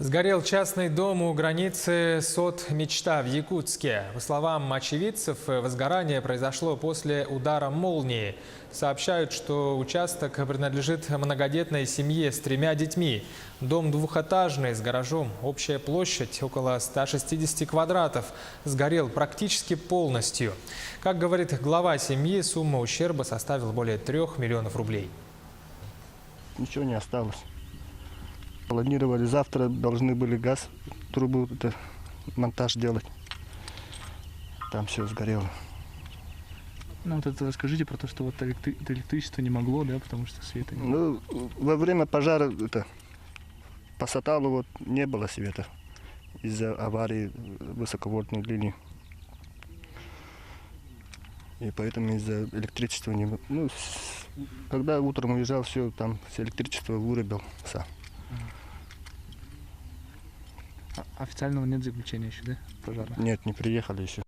Сгорел частный дом у границы Сот-Мечта в Якутске. По словам очевидцев, возгорание произошло после удара молнии. Сообщают, что участок принадлежит многодетной семье с 3 детьми. Дом двухэтажный, с гаражом. Общая площадь около 160 квадратов. Сгорел практически полностью. Как говорит глава семьи, сумма ущерба составила более 3 миллионов рублей. Ничего не осталось. Планировали завтра, должны были газ, трубу, монтаж делать. Там все сгорело. Ну вот это расскажите про то, что вот электричество не могло, да, потому что света не было. Ну, во время пожара по Саталу вот не было света из-за аварии высоковольтной линии. И поэтому из-за электричества не было. Ну, когда утром уезжал, все, там все электричество вырубился. Официального нет заключения еще, да, пожара? Нет, не приехали еще.